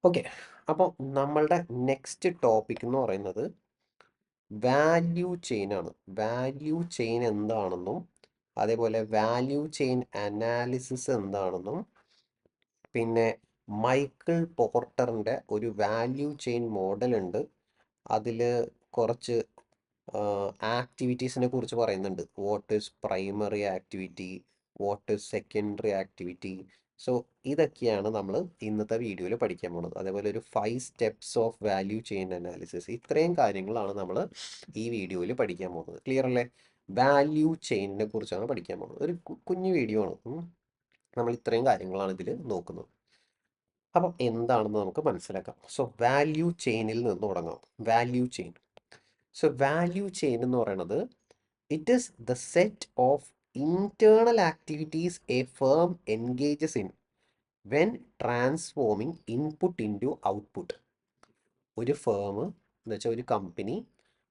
Okay. അപ്പോൾ നമ്മളുടെ next topic എന്ന് പറയുന്നത് വാല്യൂ ചെയിൻ ആണ്. വാല്യൂ ചെയിൻ എന്താണെന്നും അതേപോലെ വാല്യൂ ചെയിൻ അനാലിസിസ് എന്താണെന്നും പിന്നെ മൈക്കിൾ പോർട്ടറിൻ്റെ ഒരു വാല്യൂ ചെയിൻ മോഡൽ ഉണ്ട്. അതിൽ കുറച്ച് ആക്ടിവിറ്റീസിനെ കുറിച്ച് പറയുന്നുണ്ട്. What is primary activity, what is secondary activity. So ഇതൊക്കെയാണ് നമ്മൾ ഇന്നത്തെ വീഡിയോയിൽ പഠിക്കാൻ പോകുന്നത്. അതേപോലെ ഒരു 5 steps of value chain analysis, ഇത്രയും കാര്യങ്ങളാണ് നമ്മൾ ഈ വീഡിയോയിൽ പഠിക്കാൻ പോകുന്നത്. ക്ലിയർ അല്ലേ? വാല്യൂ ചെയിനിനെ കുറിച്ചാണ് പഠിക്കാൻ പോകുന്നത്. ഒരു കുഞ്ഞു വീഡിയോ ആണ്. നമ്മൾ ഇത്രയും കാര്യങ്ങളാണ് ഇതിൽ നോക്കുന്നത്. അപ്പം എന്താണെന്ന് നമുക്ക് മനസ്സിലാക്കാം. സോ വാല്യൂ ചെയിനിൽ നിന്ന് തുടങ്ങാം. Value chain. So value chain എന്ന് പറയുന്നത് it is the set of internal activities a firm engages in when transforming input into output. ഒരു ഫേം എന്ന് വെച്ചാൽ ഒരു കമ്പനി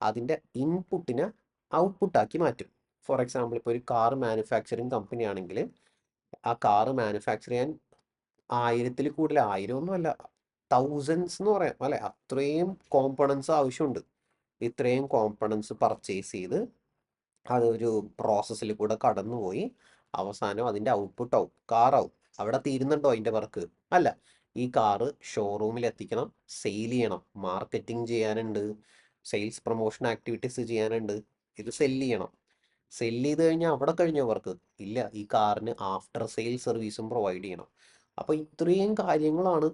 അതിൻ്റെ ഇൻപുട്ടിനെ ഔട്ട്പുട്ടാക്കി മാറ്റും. ഫോർ എക്സാമ്പിൾ, ഇപ്പോൾ ഒരു കാർ മാനുഫാക്ചറിങ് കമ്പനി ആണെങ്കിൽ ആ കാറ് മാനുഫാക്ചർ ചെയ്യാൻ 1000-ൽ കൂടുതൽ, 1000 ഒന്നുമല്ല, തൗസൻഡ്സ് എന്ന് പറയാം അല്ലെ, അത്രയും കോമ്പണൻസ് ആവശ്യമുണ്ട്. ഇത്രയും കോമ്പണൻസ് പർച്ചേസ് ചെയ്ത് അതൊരു പ്രോസസ്സിൽ കൂടെ കടന്നുപോയി അവസാനം അതിൻ്റെ ഔട്ട്പുട്ടാവും, കാറാവും. അവിടെ തീരുന്നുണ്ടോ അതിൻ്റെ വർക്ക്? അല്ല. ഈ കാറ് ഷോറൂമിൽ എത്തിക്കണം, സെയിൽ ചെയ്യണം, മാർക്കറ്റിംഗ് ചെയ്യാനുണ്ട്, സെയിൽസ് പ്രൊമോഷൻ ആക്ടിവിറ്റീസ് ചെയ്യാനുണ്ട്, ഇത് സെല്ല് ചെയ്യണം. സെല്ല് ചെയ്ത് കഴിഞ്ഞാൽ അവിടെ കഴിഞ്ഞോ വർക്ക്? ഇല്ല. ഈ കാറിന് ആഫ്റ്റർ സെയിൽ സർവീസും പ്രൊവൈഡ് ചെയ്യണം. അപ്പോൾ ഇത്രയും കാര്യങ്ങളാണ്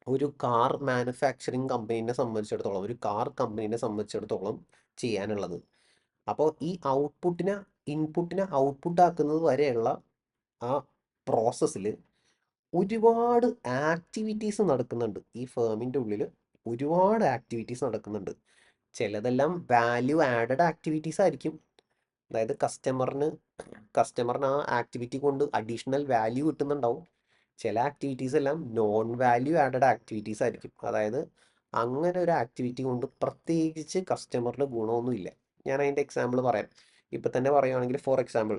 ഒരു കാർ മാനുഫാക്ചറിങ് കമ്പനീനെ സംബന്ധിച്ചിടത്തോളം, ഒരു കാർ കമ്പനീനെ സംബന്ധിച്ചിടത്തോളം ചെയ്യാനുള്ളത്. അപ്പോൾ ഈ ഇൻപുട്ടിനെ ഔട്ട്പുട്ട് ആക്കുന്നത് വരെയുള്ള ആ പ്രോസസ്സിൽ ഒരുപാട് ആക്ടിവിറ്റീസ് നടക്കുന്നുണ്ട്. ഈ ഫേമിൻ്റെ ഉള്ളിൽ ഒരുപാട് ആക്ടിവിറ്റീസ് നടക്കുന്നുണ്ട്. ചിലതെല്ലാം വാല്യൂ ആഡഡ് ആക്ടിവിറ്റീസ് ആയിരിക്കും. അതായത് കസ്റ്റമറിന് ആ ആക്ടിവിറ്റി കൊണ്ട് അഡീഷണൽ വാല്യൂ കിട്ടുന്നുണ്ടാവും. ചില ആക്ടിവിറ്റീസ് എല്ലാം നോൺ വാല്യൂ ആഡഡ് ആക്ടിവിറ്റീസ് ആയിരിക്കും. അതായത് അങ്ങനെ ഒരു ആക്ടിവിറ്റി കൊണ്ട് പ്രത്യേകിച്ച് കസ്റ്റമറിന് ഗുണമൊന്നുമില്ല. ഞാൻ അതിൻ്റെ എക്സാമ്പിൾ പറയാം. ഇപ്പം തന്നെ പറയുകയാണെങ്കിൽ, ഫോർ എക്സാമ്പിൾ,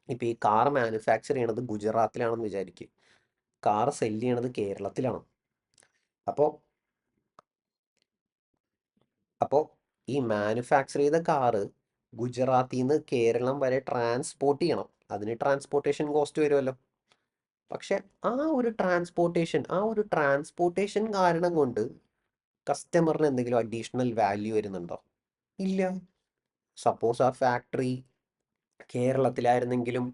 ഇപ്പോൾ ഈ കാർ മാനുഫാക്ചർ ചെയ്യണത് ഗുജറാത്തിലാണെന്ന് വിചാരിക്കുക, കാർ സെല്ല് ചെയ്യണത് കേരളത്തിലാണ്. അപ്പോൾ അപ്പോൾ ഈ മാനുഫാക്ചർ ചെയ്ത കാറ് ഗുജറാത്തിൽ നിന്ന് കേരളം വരെ ട്രാൻസ്പോർട്ട് ചെയ്യണം. അതിന് ട്രാൻസ്പോർട്ടേഷൻ കോസ്റ്റ് വരുമല്ലോ. പക്ഷെ ആ ഒരു ട്രാൻസ്പോർട്ടേഷൻ കാരണം കൊണ്ട് കസ്റ്റമറിന് എന്തെങ്കിലും അഡീഷണൽ വാല്യൂ വരുന്നുണ്ടോ? ഇല്ല. സപ്പോസ് ആ ഫാക്ടറി കേരളത്തിലായിരുന്നെങ്കിലും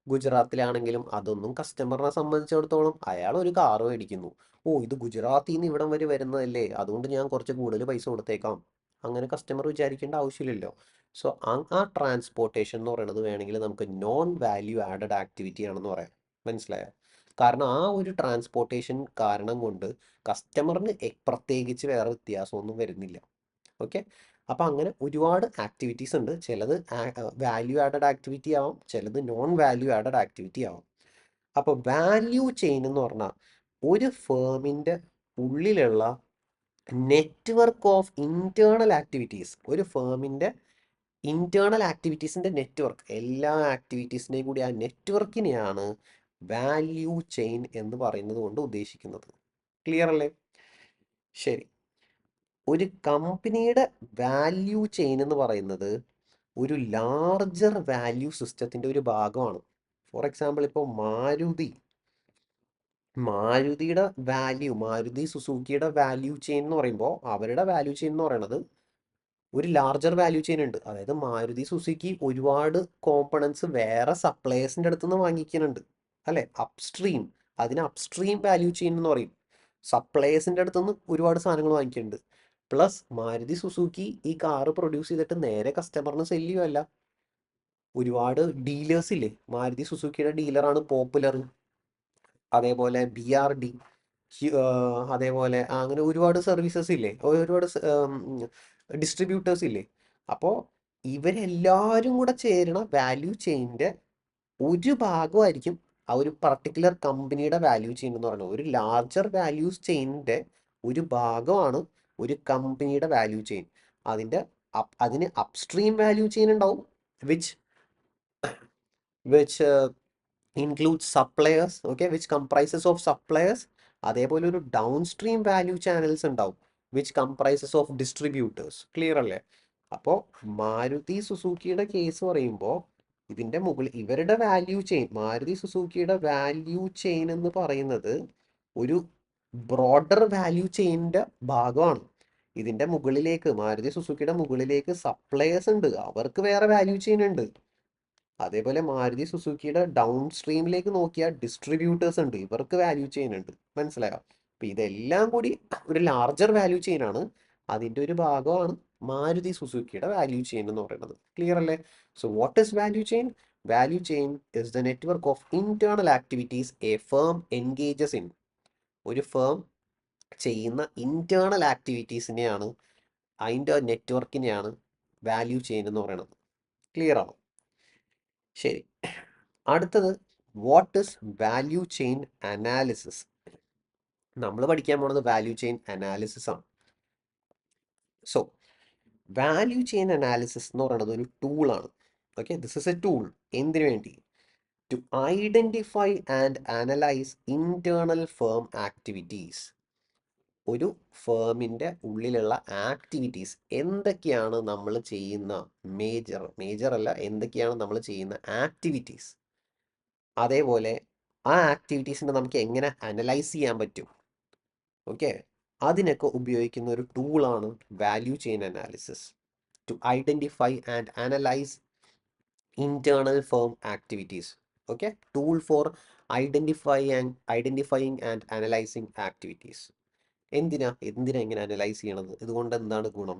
ഗുജറാത്തിലാണെങ്കിലും അതൊന്നും കസ്റ്റമറിനെ സംബന്ധിച്ചിടത്തോളം, അയാൾ ഒരു കാറ് മേടിക്കുന്നു, ഓ ഇത് ഗുജറാത്തിൽ നിന്ന് ഇവിടം വരെ വരുന്നതല്ലേ, അതുകൊണ്ട് ഞാൻ കുറച്ച് കൂടുതൽ പൈസ കൊടുത്തേക്കാം, അങ്ങനെ കസ്റ്റമർ വിചാരിക്കേണ്ട ആവശ്യമില്ലല്ലോ. സോ ആ ട്രാൻസ്പോർട്ടേഷൻ എന്ന് പറയുന്നത് വേണമെങ്കിൽ നമുക്ക് നോൺ വാല്യൂ ആഡഡ് ആക്ടിവിറ്റി ആണെന്ന് പറയാം. മനസ്സിലായോ? കാരണം ആ ഒരു ട്രാൻസ്പോർട്ടേഷൻ കാരണം കൊണ്ട് കസ്റ്റമറിന് പ്രത്യേകിച്ച് വേറെ വ്യത്യാസമൊന്നും വരുന്നില്ല. ഓക്കെ. അപ്പോൾ അങ്ങനെ ഒരുപാട് ആക്ടിവിറ്റീസ് ഉണ്ട്. ചിലത് വാല്യൂ ആഡഡ് ആക്ടിവിറ്റി ആവാം, ചിലത് നോൺ വാല്യൂ ആഡഡ് ആക്ടിവിറ്റി ആവാം. അപ്പോൾ വാല്യൂ ചെയിൻ എന്ന് പറഞ്ഞാൽ ഒരു ഫേമിൻ്റെ ഉള്ളിലുള്ള നെറ്റ്വർക്ക് ഓഫ് ഇൻറ്റേർണൽ ആക്ടിവിറ്റീസ്, ഒരു ഫേമിൻ്റെ ഇൻറ്റേർണൽ ആക്ടിവിറ്റീസിൻ്റെ നെറ്റ്വർക്ക്, എല്ലാ ആക്ടിവിറ്റീസിൻ്റെയും കൂടി ആ നെറ്റ്വർക്കിനെയാണ് വാല്യൂ ചെയിൻ എന്ന് പറയുന്നത് കൊണ്ട് ഉദ്ദേശിക്കുന്നത്. ക്ലിയർ അല്ലേ? ശരി. ഒരു കമ്പനിയുടെ വാല്യൂ ചെയിൻ എന്ന് പറയുന്നത് ഒരു ലാർജർ വാല്യൂ സിസ്റ്റത്തിൻ്റെ ഒരു ഭാഗമാണ്. ഫോർ എക്സാമ്പിൾ, ഇപ്പോൾ മാരുതി സുസുക്കിയുടെ വാല്യൂ ചെയിൻ എന്ന് പറയുമ്പോൾ, അവരുടെ വാല്യൂ ചെയിൻ എന്ന് പറയുന്നത് ഒരു ലാർജർ വാല്യൂ ചെയിൻ ഉണ്ട്. അതായത് മാരുതി സുസുക്കി ഒരുപാട് കോമ്പണൻസ് വേറെ സപ്ലയേഴ്സിൻ്റെ അടുത്ത് നിന്ന് വാങ്ങിക്കുന്നുണ്ട്, അല്ലേ? അതിന് അപ്സ്ട്രീം വാല്യൂ ചെയിൻ എന്ന് പറയും. സപ്ലയേഴ്സിൻ്റെ അടുത്തുനിന്ന് ഒരുപാട് സാധനങ്ങൾ വാങ്ങിക്കുന്നുണ്ട്. പ്ലസ് മാരുതി സുസുക്കി ഈ കാറ് പ്രൊഡ്യൂസ് ചെയ്തിട്ട് നേരെ കസ്റ്റമറിന് സെല്ല് ചെയ്യുമല്ല, ഒരുപാട് ഡീലേഴ്സ് ഇല്ലേ? മാരുതി സുസുക്കിയുടെ ഡീലറാണ് പോപ്പുലർ, അതേപോലെ BRD, അതേപോലെ അങ്ങനെ ഒരുപാട് സർവീസസ് ഇല്ലേ, ഒരുപാട് ഡിസ്ട്രിബ്യൂട്ടേഴ്സ് ഇല്ലേ? അപ്പോൾ ഇവരെല്ലാവരും കൂടെ ചേരണ വാല്യൂ ചെയിൻ്റെ ഒരു ഭാഗമായിരിക്കും ആ ഒരു പർട്ടിക്കുലർ കമ്പനിയുടെ വാല്യൂ ചെയിൻ എന്ന് പറയുന്നത്. ഒരു ലാർജർ വാല്യൂസ് ചെയിനിൻ്റെ ഒരു ഭാഗമാണ് ഒരു കമ്പനിയുടെ വാല്യൂ ചെയിൻ. അതിന് അപ്സ്ട്രീം വാല്യൂ ചെയിൻ ഉണ്ടാവും, which which includes suppliers, okay, which comprises of suppliers, അതേപോലെ ഒരു ഡൗൺ സ്ട്രീം വാല്യൂ ചാനൽസ് ഉണ്ടാവും which comprises of distributors. Clear അല്ലേ? അപ്പോൾ മാരുതി സുസുക്കിയുടെ കേസ് പറയുമ്പോൾ ഇതിൻ്റെ മുകളിൽ ഇവരുടെ വാല്യൂ ചെയിൻ, മാരുതി സുസുക്കിയുടെ വാല്യൂ ചെയിൻ എന്ന് പറയുന്നത് ഒരു ബ്രോഡർ വാല്യൂ ചെയിനിൻ്റെ ഭാഗമാണ്. ഇതിൻ്റെ മുകളിലേക്ക്, മാരുതി സുസുക്കിയുടെ മുകളിലേക്ക് സപ്ലയേഴ്സ് ഉണ്ട്, അവർക്ക് വേറെ വാല്യൂ ചെയിൻ ഉണ്ട്. അതേപോലെ മാരുതി സുസുക്കിയുടെ ഡൗൺ സ്ട്രീമിലേക്ക് നോക്കിയാൽ ഡിസ്ട്രിബ്യൂട്ടേഴ്സ് ഉണ്ട്, ഇവർക്ക് വാല്യൂ ചെയിൻ ഉണ്ട്. മനസ്സിലായോ? അപ്പം ഇതെല്ലാം കൂടി ഒരു ലാർജർ വാല്യൂ ചെയിൻ ആണ്. അതിൻ്റെ ഒരു ഭാഗമാണ് മാരുതി സുസുക്കിയുടെ വാല്യൂ ചെയിൻ എന്ന് പറയുന്നത്. ക്ലിയർ അല്ലേ? So what is value chain? Value chain is the network of internal activities a firm engages in. ഒരു ഫേം ചെയ്യുന്ന ഇന്റേണൽ ആക്ടിവിറ്റീസിനെയാണ്, അതിൻ്റെ നെറ്റ്വർക്കിനെയാണ് വാല്യൂ ചെയിൻ എന്ന് പറയുന്നത്. ക്ലിയർ ആണോ? ശരി, അടുത്തത് what is value chain analysis. നമ്മൾ പഠിക്കാൻ പോകുന്നത് വാല്യൂ ചെയിൻ അനാലിസിസ് ആണ്. സോ വാല്യൂ ചെയിൻ അനാലിസിസ് എന്ന് പറയുന്നത് ഒരു ടൂളാണ്. Okay, this is a tool. എന്തിനു വേണ്ടി? To identify and analyse internal firm activities. ഒരു ഫേമിൻ്റെ ഉള്ളിലുള്ള ആക്ടിവിറ്റീസ് എന്തൊക്കെയാണ് നമ്മൾ ചെയ്യുന്ന, മേജർ അല്ല, എന്തൊക്കെയാണ് നമ്മൾ ചെയ്യുന്ന ആക്ടിവിറ്റീസ്, അതേപോലെ ആ ആക്ടിവിറ്റീസിനെ നമുക്ക് എങ്ങനെ അനലൈസ് ചെയ്യാൻ പറ്റും, ഓക്കെ, അതിനൊക്കെ ഉപയോഗിക്കുന്ന ഒരു ടൂളാണ് value chain analysis. To identify and analyse internal firm activities. Okay, tool for identifying and analysing activities. എന്തിനാ ഇങ്ങനെ അനലൈസ് ചെയ്യണത്? ഇതുകൊണ്ട് എന്താണ് ഗുണം?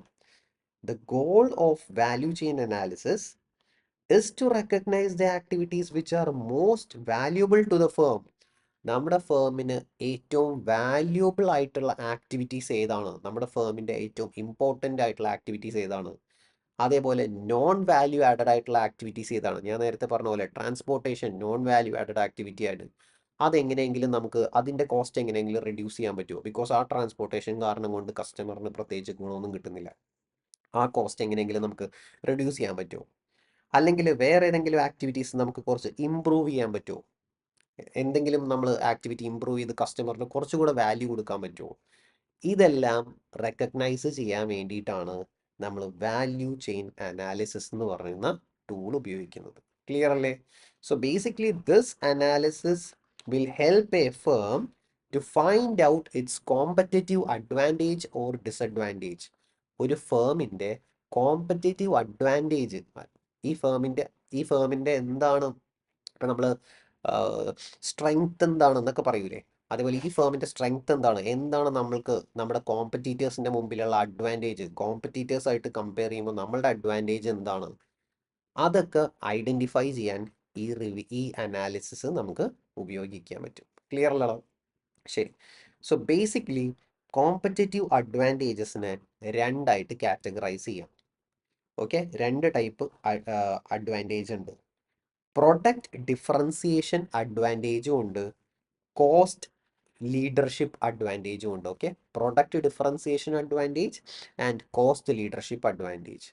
The goal of value chain analysis is to recognize the activities which are most valuable to the firm. നമ്മുടെ ഫേമിന് ഏറ്റവും valuable ആയിട്ടുള്ള activities ഏതാണ്, നമ്മുടെ ഫേമിൻ്റെ ഏറ്റവും ഇമ്പോർട്ടൻ്റ് ആയിട്ടുള്ള ആക്ടിവിറ്റീസ് ഏതാണ്, അതേപോലെ നോൺ വാല്യൂ ആഡഡ് ആയിട്ടുള്ള ആക്ടിവിറ്റീസ് ഏതാണ്. ഞാൻ നേരത്തെ പറഞ്ഞ പോലെ transportation non value added activity ആണ്. അതെങ്ങനെയെങ്കിലും നമുക്ക് അതിൻ്റെ കോസ്റ്റ് എങ്ങനെയെങ്കിലും റെഡ്യൂസ് ചെയ്യാൻ പറ്റുമോ? ബിക്കോസ് ആ ട്രാൻസ്പോർട്ടേഷൻ കാരണം കൊണ്ട് കസ്റ്റമറിന് പ്രത്യേകിച്ച് ഗുണമൊന്നും കിട്ടുന്നില്ല. ആ കോസ്റ്റ് എങ്ങനെയെങ്കിലും നമുക്ക് റെഡ്യൂസ് ചെയ്യാൻ പറ്റുമോ? അല്ലെങ്കിൽ വേറെ ഏതെങ്കിലും ആക്ടിവിറ്റീസ് നമുക്ക് കുറച്ച് ഇമ്പ്രൂവ് ചെയ്യാൻ പറ്റുമോ? എന്തെങ്കിലും നമ്മൾ ആക്ടിവിറ്റി ഇമ്പ്രൂവ് ചെയ്ത് കസ്റ്റമറിന് കുറച്ചുകൂടെ വാല്യൂ കൊടുക്കാൻ പറ്റുമോ? ഇതെല്ലാം റെക്കഗ്നൈസ് ചെയ്യാൻ വേണ്ടിയിട്ടാണ് നമ്മൾ വാല്യൂ ചെയിൻ അനാലിസിസ് എന്ന് പറയുന്ന ടൂൾ ഉപയോഗിക്കുന്നത്. ക്ലിയർ അല്ലേ? So basically this analysis will help a firm to find out its competitive advantage or disadvantage. ഒരു ഫേമിൻ്റെ കോമ്പറ്റേറ്റീവ് അഡ്വാൻറ്റേജ്, ഈ ഫേമിൻ്റെ എന്താണ്, ഇപ്പം നമ്മൾ സ്ട്രെങ്ത് എന്താണെന്നൊക്കെ പറയൂലേ, അതേപോലെ ഈ ഫേമിൻ്റെ സ്ട്രെങ്ത് എന്താണ് നമ്മൾക്ക് നമ്മുടെ കോമ്പറ്റീറ്റേഴ്സിൻ്റെ മുമ്പിലുള്ള അഡ്വാൻറ്റേജ്, കോമ്പറ്റീറ്റേഴ്സായിട്ട് കമ്പയർ ചെയ്യുമ്പോൾ നമ്മളുടെ അഡ്വാൻറ്റേജ് എന്താണ്, അതൊക്കെ ഐഡൻറ്റിഫൈ ചെയ്യാൻ ഈ അനാലിസിസ് നമുക്ക് ഉപയോഗിക്കാൻ പറ്റും. ക്ലിയർ അല്ലോ? ശരി. സോ ബേസിക്കലി കോമ്പറ്റേറ്റീവ് അഡ്വാൻറ്റേജസിനെ രണ്ടായിട്ട് കാറ്റഗറൈസ് ചെയ്യാം. ഓക്കെ, രണ്ട് ടൈപ്പ് അഡ്വാൻറ്റേജ് ഉണ്ട്. പ്രൊഡക്റ്റ് ഡിഫറൻസിയേഷൻ അഡ്വാൻറ്റേജും ഉണ്ട്, കോസ്റ്റ് ലീഡർഷിപ്പ് അഡ്വാൻറ്റേജും ഉണ്ട്. Okay, product differentiation advantage and cost leadership advantage.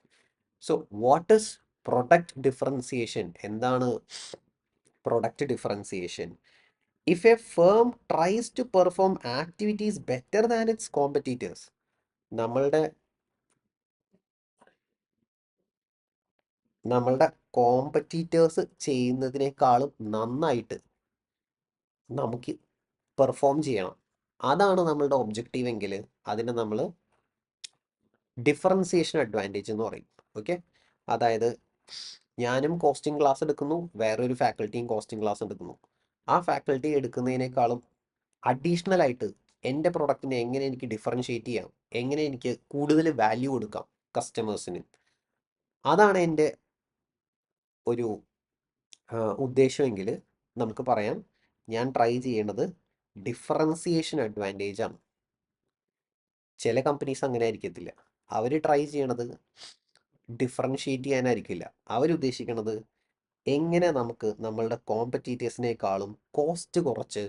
So what is product differentiation? എന്താണ് product differentiation? If a firm tries to perform activities better than its competitors, നമ്മളുടെ competitors ചെയ്യുന്നതിനേക്കാളും നന്നായിട്ട് നമുക്ക് perform ചെയ്യണം, അതാണ് നമ്മളുടെ ഒബ്ജക്റ്റീവ് എങ്കിൽ അതിനെ നമ്മൾ ഡിഫറൻസിയേഷൻ അഡ്വാൻറ്റേജ് എന്ന് പറയും. ഓക്കെ, അതായത് ഞാനും കോസ്റ്റിംഗ് ക്ലാസ് എടുക്കുന്നു, വേറൊരു ഫാക്കൽറ്റിയും കോസ്റ്റിംഗ് ക്ലാസ് എടുക്കുന്നു. ആ ഫാക്കൽറ്റി എടുക്കുന്നതിനേക്കാളും അഡീഷണൽ ആയിട്ട് എൻ്റെ പ്രൊഡക്റ്റിനെ എങ്ങനെ എനിക്ക് ഡിഫറൻഷ്യേറ്റ് ചെയ്യാം, എങ്ങനെ എനിക്ക് കൂടുതൽ വാല്യൂ കൊടുക്കാം കസ്റ്റമേഴ്സിന്, അതാണ് എൻ്റെ ഒരു ഉദ്ദേശമെങ്കിൽ നമുക്ക് പറയാം ഞാൻ ട്രൈ ചെയ്യേണ്ടത് ഡിഫറൻസിയേഷൻ അഡ്വാൻറ്റേജ് ആണ്. ചില കമ്പനീസ് അങ്ങനെ ആയിരിക്കത്തില്ല, അവർ ട്രൈ ചെയ്യണത് ഡിഫറൻഷ്യേറ്റ് ചെയ്യാനായിരിക്കില്ല, അവരുദ്ദേശിക്കുന്നത് എങ്ങനെ നമുക്ക് നമ്മളുടെ കോമ്പറ്റീറ്റേഴ്സിനേക്കാളും കോസ്റ്റ് കുറച്ച്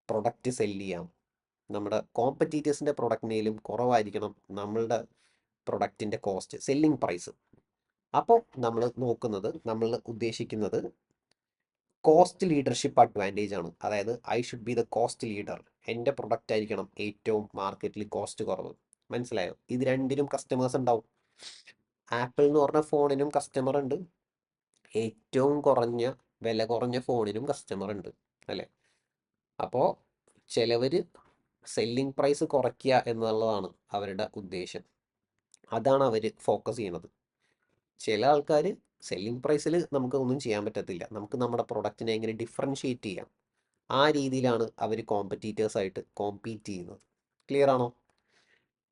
പ്രൊഡക്റ്റ് സെല്ല് ചെയ്യാം, നമ്മുടെ കോമ്പറ്റീറ്റേഴ്സിൻ്റെ പ്രൊഡക്റ്റിനേലും കുറവായിരിക്കണം നമ്മളുടെ പ്രൊഡക്റ്റിൻ്റെ കോസ്റ്റ്, സെല്ലിംഗ് പ്രൈസ്. അപ്പോൾ നമ്മൾ ഉദ്ദേശിക്കുന്നത് കോസ്റ്റ് ലീഡർഷിപ്പ് അഡ്വാൻറ്റേജ് ആണ്. അതായത് I should be the cost leader. എൻ്റെ പ്രൊഡക്റ്റ് ആയിരിക്കണം ഏറ്റവും മാർക്കറ്റിൽ കോസ്റ്റ് കുറവ്. മനസ്സിലായോ? ഇത് രണ്ടിനും കസ്റ്റമേഴ്സ് ഉണ്ടാവും. ആപ്പിൾ എന്ന് പറഞ്ഞ ഫോണിനും കസ്റ്റമർ ഉണ്ട്, ഏറ്റവും കുറഞ്ഞ വില കുറഞ്ഞ ഫോണിനും കസ്റ്റമർ ഉണ്ട്, അല്ലേ? അപ്പോൾ ചിലവർ സെല്ലിംഗ് പ്രൈസ് കുറയ്ക്കുക എന്നുള്ളതാണ് അവരുടെ ഉദ്ദേശം. അതാണ് അവർ ഫോക്കസ് ചെയ്യണത്. ചില ആൾക്കാർ സെല്ലിംഗ് പ്രൈസിൽ നമുക്ക് ഒന്നും ചെയ്യാൻ പറ്റത്തില്ല, നമുക്ക് നമ്മുടെ പ്രൊഡക്റ്റിനെ എങ്ങനെ ഡിഫറൻഷ്യേറ്റ് ചെയ്യാം, ആ രീതിയിലാണ് അവർ കോമ്പറ്റീറ്റേഴ്സായിട്ട് കോമ്പീറ്റ് ചെയ്യുന്നത്. ക്ലിയർ ആണോ?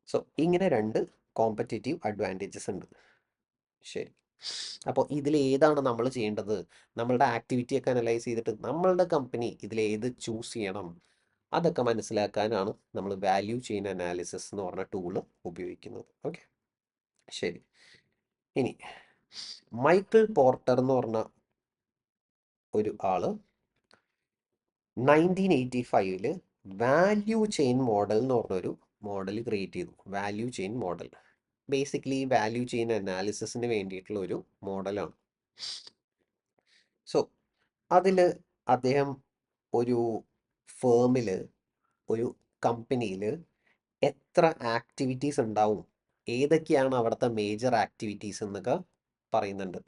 സോ ഇങ്ങനെ രണ്ട് കോമ്പറ്റേറ്റീവ് അഡ്വാൻറ്റേജസ് ഉണ്ട്. ശരി, അപ്പോൾ ഇതിൽ ഏതാണ് നമ്മൾ ചെയ്യേണ്ടത്? നമ്മളുടെ ആക്ടിവിറ്റിയൊക്കെ അനലൈസ് ചെയ്തിട്ട് നമ്മളുടെ കമ്പനി ഇതിലേത് ചൂസ് ചെയ്യണം, അതൊക്കെ മനസ്സിലാക്കാനാണ് നമ്മൾ വാല്യൂ ചെയിൻ അനാലിസിസ് എന്ന് പറഞ്ഞ ടൂള് ഉപയോഗിക്കുന്നത്. ഓക്കെ, ശരി. ഇനി മൈക്കിൾ പോർട്ടർ എന്ന് പറഞ്ഞ ഒരു ആള് 1985 വാല്യൂ ചെയിൻ മോഡൽ എന്ന് പറഞ്ഞൊരു മോഡൽ ക്രിയേറ്റ് ചെയ്തു. Value chain model basically value chain അനാലിസിസിന് വേണ്ടിയിട്ടുള്ള ഒരു മോഡലാണ്. സോ അതിൽ അദ്ദേഹം ഒരു ഫേമിൽ, ഒരു കമ്പനിയിൽ എത്ര ആക്ടിവിറ്റീസ് ഉണ്ടാവും, ഏതൊക്കെയാണ് അവിടുത്തെ മേജർ ആക്ടിവിറ്റീസ് എന്നൊക്കെ പറയുന്നുണ്ട്.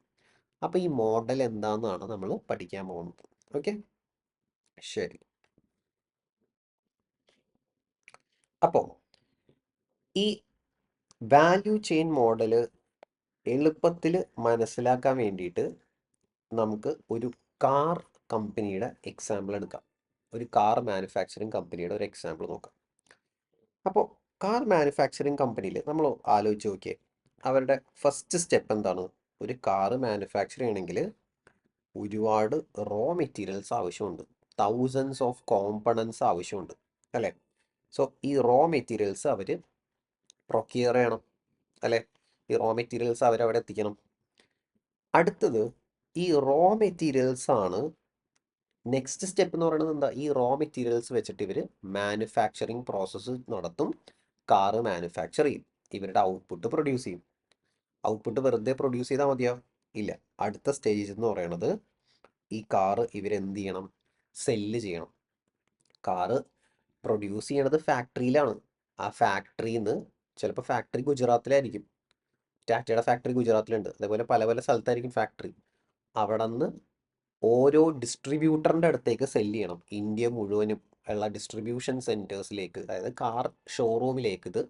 അപ്പോൾ ഈ മോഡൽ എന്താണെന്നാണ് നമ്മൾ പഠിക്കാൻ പോകുന്നത്. ഓക്കെ, ശരി. അപ്പോൾ ഈ വാല്യൂ ചെയിൻ മോഡൽ എളുപ്പത്തിൽ മനസ്സിലാക്കാൻ വേണ്ടിയിട്ട് നമുക്ക് ഒരു കാർ കമ്പനിയുടെ എക്സാമ്പിൾ എടുക്കാം. ഒരു കാർ മാനുഫാക്ചറിങ് കമ്പനിയുടെ ഒരു എക്സാമ്പിൾ നോക്കാം. അപ്പോൾ കാർ മാനുഫാക്ചറിങ് കമ്പനിയിൽ നമ്മൾ ആലോചിച്ച് നോക്കിയേ, അവരുടെ ഫസ്റ്റ് സ്റ്റെപ്പ് എന്താണ്? ഒരു കാർ മാനുഫാക്ചർ ചെയ്യണമെങ്കിൽ ഒരുപാട് റോ മെറ്റീരിയൽസ് ആവശ്യമുണ്ട്, തൗസൻഡ്സ് ഓഫ് കോമ്പണൻസ് ആവശ്യമുണ്ട്, അല്ലേ? സോ ഈ റോ മെറ്റീരിയൽസ് അവർ പ്രൊക്യൂർ ചെയ്യണം, അല്ലേ? ഈ റോ മെറ്റീരിയൽസ് അവരവിടെ എത്തിക്കണം. അടുത്തത് ഈ റോ മെറ്റീരിയൽസ് ആണ്. നെക്സ്റ്റ് സ്റ്റെപ്പ് എന്ന് പറയുന്നത് എന്താ? ഈ റോ മെറ്റീരിയൽസ് വെച്ചിട്ട് ഇവർ മാനുഫാക്ചറിങ് പ്രോസസ്സ് നടത്തും, കാറ് മാനുഫാക്ചർ ചെയ്യും, ഇവരുടെ ഔട്ട്പുട്ട് പ്രൊഡ്യൂസ് ചെയ്യും. ഔട്ട്പുട്ട് വെറുതെ പ്രൊഡ്യൂസ് ചെയ്താൽ മതിയോ? ഇല്ല. അടുത്ത സ്റ്റേജ് എന്ന് പറയുന്നത് ഈ കാറ് ഇവരെന്ത് ചെയ്യണം? സെല്ല് ചെയ്യണം. കാറ് പ്രൊഡ്യൂസ് ചെയ്യണത് ഫാക്ടറിയിലാണ്. ആ ഫാക്ടറിയിൽ നിന്ന്, ചിലപ്പോൾ ഫാക്ടറി ഗുജറാത്തിലായിരിക്കും, ടാറ്റയുടെ ഫാക്ടറി ഗുജറാത്തിലുണ്ട്, അതേപോലെ പല പല സ്ഥലത്തായിരിക്കും ഫാക്ടറി. അവിടെ നിന്ന് ഓരോ ഡിസ്ട്രിബ്യൂട്ടറിൻ്റെ അടുത്തേക്ക് സെല്ല് ചെയ്യണം. ഇന്ത്യ മുഴുവനും ഉള്ള ഡിസ്ട്രിബ്യൂഷൻ സെൻറ്റേഴ്സിലേക്ക്, അതായത് കാർ ഷോറൂമിലേക്ക് ഇത്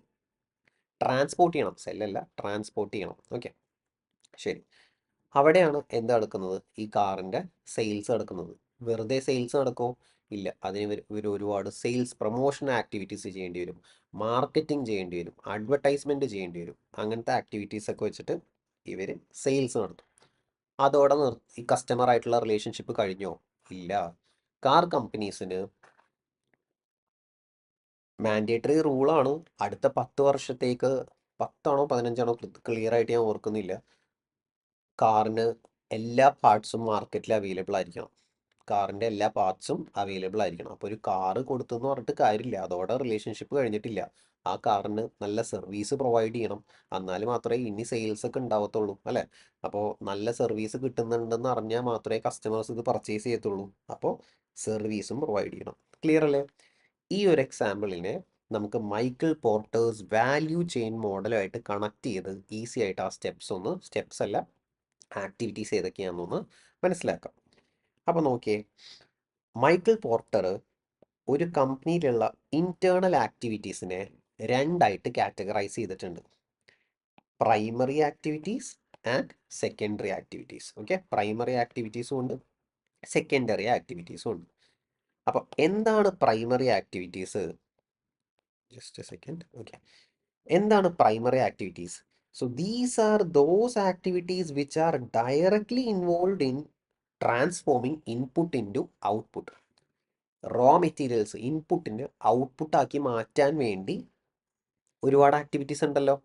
ട്രാൻസ്പോർട്ട് ചെയ്യണം. സെല്ലല്ല, ട്രാൻസ്പോർട്ട് ചെയ്യണം. ഓക്കെ, ശരി. അവിടെയാണ് എന്ത് നടക്കുന്നത്? ഈ കാറിൻ്റെ സെയിൽസ് നടക്കുന്നത്. വെറുതെ സെയിൽസ് നടക്കുമോ? ഇല്ല. അതിന് ഇവർ ഒരുപാട് സെയിൽസ് പ്രൊമോഷൻ ആക്ടിവിറ്റീസ് ചെയ്യേണ്ടി വരും, മാർക്കറ്റിംഗ് ചെയ്യേണ്ടി വരും, അഡ്വർടൈസ്മെൻറ്റ് ചെയ്യേണ്ടി വരും. അങ്ങനത്തെ ആക്ടിവിറ്റീസൊക്കെ വെച്ചിട്ട് ഇവർ സെയിൽസ് നടത്തും. അതോടെ ഈ കസ്റ്റമറായിട്ടുള്ള റിലേഷൻഷിപ്പ് കഴിഞ്ഞോ? ഇല്ല. കാർ കമ്പനീസിന് മാൻഡേറ്ററി റൂളാണ് അടുത്ത 10 വർഷത്തേക്ക്, 10ആണോ 15ആണോ ക്ലിയർ ആയിട്ട് ഞാൻ ഓർക്കുന്നില്ല, കാറിന് എല്ലാ പാർട്സും മാർക്കറ്റിൽ അവൈലബിൾ ആയിരിക്കണം. കാറിൻ്റെ എല്ലാ പാർട്സും അവൈലബിൾ ആയിരിക്കണം. അപ്പോൾ ഒരു കാറ് കൊടുത്തെന്ന് പറഞ്ഞിട്ട് കാര്യമില്ല, അതോടെ റിലേഷൻഷിപ്പ് കഴിഞ്ഞിട്ടില്ല. ആ കാറിന് നല്ല സർവീസ് പ്രൊവൈഡ് ചെയ്യണം, എന്നാൽ മാത്രമേ ഇനി സെയിൽസ് ഒക്കെ ഉണ്ടാവത്തുള്ളൂ, അല്ലേ? അപ്പോൾ നല്ല സർവീസ് കിട്ടുന്നുണ്ടെന്ന് അറിഞ്ഞാൽ മാത്രമേ കസ്റ്റമേഴ്സ് ഇത് പർച്ചേസ് ചെയ്യത്തുള്ളൂ. അപ്പോൾ സർവീസും പ്രൊവൈഡ് ചെയ്യണം. ക്ലിയർ അല്ലേ? ഈ ഒരു എക്സാമ്പിളിനെ നമുക്ക് മൈക്കിൾ പോർട്ടേഴ്സ് വാല്യൂ ചെയിൻ മോഡലുമായിട്ട് കണക്ട് ചെയ്ത് ഈസി ആയിട്ട് ആ സ്റ്റെപ്സ് അല്ല, ആക്ടിവിറ്റീസ് ഏതൊക്കെയാണെന്നൊന്ന് മനസ്സിലാക്കാം. അപ്പോൾ നോക്കിയേ, മൈക്കിൾ പോർട്ടർ ഒരു കമ്പനിയിലുള്ള ഇൻറ്റേർണൽ ആക്ടിവിറ്റീസിനെ രണ്ടായിട്ട് കാറ്റഗറൈസ് ചെയ്തിട്ടുണ്ട്: primary activities and secondary activities. Okay, primary ആക്ടിവിറ്റീസും ഉണ്ട്, സെക്കൻഡറി ആക്ടിവിറ്റീസും ഉണ്ട്. അപ്പോൾ എന്താണ് primary activities? Just a second. Okay, എന്താണ് primary activities? So these are those activities which are directly involve in transforming input into output. Raw materials ഇൻപുട്ടിന് ഔട്ട്പുട്ടാക്കി മാറ്റാൻ വേണ്ടി ഒരുപാട് ആക്ടിവിറ്റീസ് ഉണ്ടല്ലോ.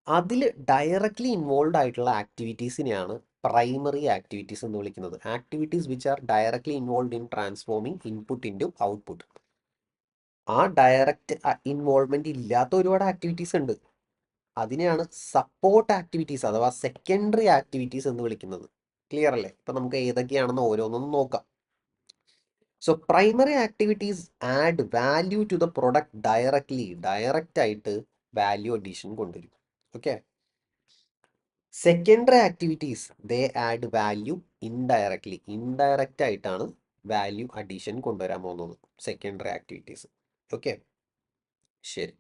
അതിൽ ഡയറക്ട്ലി ഇൻവോൾവ് ആയിട്ടുള്ള ആക്ടിവിറ്റീസിനെയാണ് പ്രൈമറി ആക്ടിവിറ്റീസ് എന്ന് വിളിക്കുന്നത്. Activities which are directly involve in transforming input into output. ആ ഡയറക്റ്റ് ഇൻവോൾവ്മെന്റ് ഇല്ലാത്ത ഒരുപാട് ആക്ടിവിറ്റീസ് ഉണ്ട്, അതിനെയാണ് സപ്പോർട്ട് ആക്ടിവിറ്റീസ് അഥവാ സെക്കൻഡറി ആക്ടിവിറ്റീസ് എന്ന് വിളിക്കുന്നത്. ക്ലിയർ അല്ലേ? ഇപ്പം നമുക്ക് ഏതൊക്കെയാണെന്ന് ഓരോന്നും നോക്കാം. So primary activities add value to the product directly, direct ആയിട്ട് വാല്യൂ അഡീഷൻ കൊണ്ടുവരും. Okay. Secondary activities they add value indirectly, indirect ആയിട്ടാണ് വാല്യൂ അഡീഷൻ കൊണ്ടുവരാൻ പോകുന്നത് സെക്കൻഡറി ആക്ടിവിറ്റീസ്. ഓക്കെ, ശരി.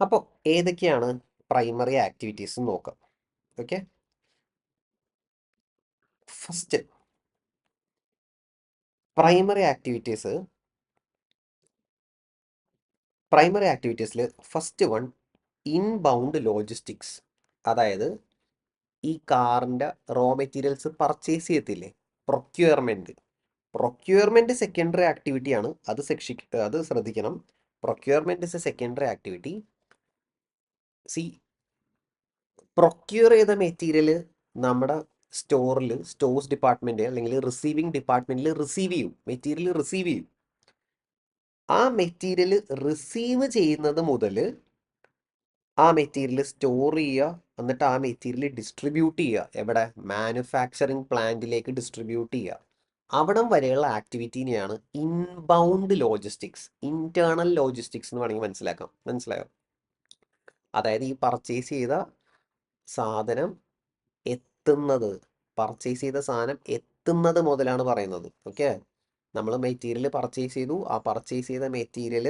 അപ്പോൾ ഏതൊക്കെയാണ് പ്രൈമറി ആക്ടിവിറ്റീസ് നോക്കാം. Okay, first primary activities, first one inbound logistics. അതായത് ഈ കാറിൻ്റെ റോ മെറ്റീരിയൽസ് പർച്ചേസ് ചെയ്യത്തില്ലേ, പ്രൊക്യൂർമെൻറ്റ്. പ്രൊക്യൂർമെൻറ്റ് സെക്കൻഡറി ആക്ടിവിറ്റിയാണ്, അത് ശ്രദ്ധിക്കണം. Procurement is a secondary activity. See, procure ചെയ്ത മെറ്റീരിയൽ നമ്മുടെ സ്റ്റോഴ്സ് ഡിപ്പാർട്ട്മെൻറ്റ് അല്ലെങ്കിൽ റിസീവിങ് ഡിപ്പാർട്ട്മെൻറ്റിൽ റിസീവ് ചെയ്യും, മെറ്റീരിയൽ റിസീവ് ചെയ്യും. ആ മെറ്റീരിയൽ റിസീവ് ചെയ്യുന്നത് മുതൽ ആ മെറ്റീരിയൽ സ്റ്റോർ ചെയ്യുക, എന്നിട്ട് ആ മെറ്റീരിയൽ ഡിസ്ട്രിബ്യൂട്ട് ചെയ്യുക. എവിടെ? മാനുഫാക്ചറിങ് പ്ലാന്റിലേക്ക് ഡിസ്ട്രിബ്യൂട്ട് ചെയ്യുക. അവിടം വരെയുള്ള ആക്ടിവിറ്റീനെയാണ് ഇൻബൗണ്ട് ലോജിസ്റ്റിക്സ്, ഇന്റേണൽ ലോജിസ്റ്റിക്സ് എന്ന് വേണമെങ്കിൽ മനസ്സിലായോ? അതായത് ഈ പർച്ചേസ് ചെയ്ത സാധനം എത്തുന്നത്, മുതലാണ് പറയുന്നത്. ഓക്കെ, നമ്മൾ മെറ്റീരിയൽ പർച്ചേസ് ചെയ്തു, ആ പർച്ചേസ് ചെയ്ത മെറ്റീരിയൽ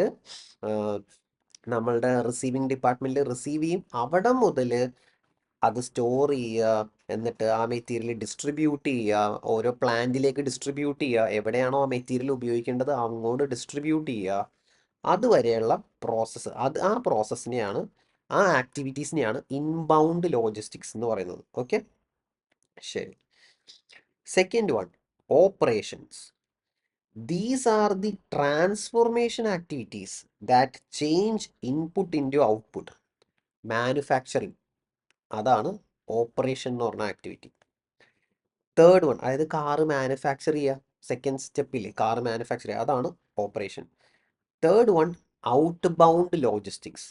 നമ്മളുടെ റിസീവിങ് ഡിപ്പാർട്ട്മെൻറ്റിൽ റിസീവ് ചെയ്യും. അവിടെ മുതൽ അത് സ്റ്റോർ ചെയ്യുക, എന്നിട്ട് ആ മെറ്റീരിയൽ ഡിസ്ട്രിബ്യൂട്ട് ചെയ്യുക, ഓരോ പ്ലാന്റിലേക്ക് ഡിസ്ട്രിബ്യൂട്ട് ചെയ്യുക, എവിടെയാണോ ആ മെറ്റീരിയൽ ഉപയോഗിക്കേണ്ടത് അങ്ങോട്ട് ഡിസ്ട്രിബ്യൂട്ട് ചെയ്യുക. അതുവരെയുള്ള പ്രോസസ്സ്, ആ പ്രോസസ്സിനെയാണ്, ആ ആക്ടിവിറ്റീസിനെയാണ് ഇൻബൗണ്ട് ലോജിസ്റ്റിക്സ് എന്ന് പറയുന്നത്. ഓക്കെ, ശരി. Second one, operations. These are the transformation activities that change input into output. Manufacturing, അതാണ് ഓപ്പറേഷൻ എന്ന് പറഞ്ഞ ആക്ടിവിറ്റി. തേർഡ് വൺ, അതായത് കാറ് മാനുഫാക്ചർ ചെയ്യുക, സെക്കൻഡ് സ്റ്റെപ്പിൽ കാറ് മാനുഫാക്ചർ ചെയ്യുക, അതാണ് operation. Third one, outbound logistics.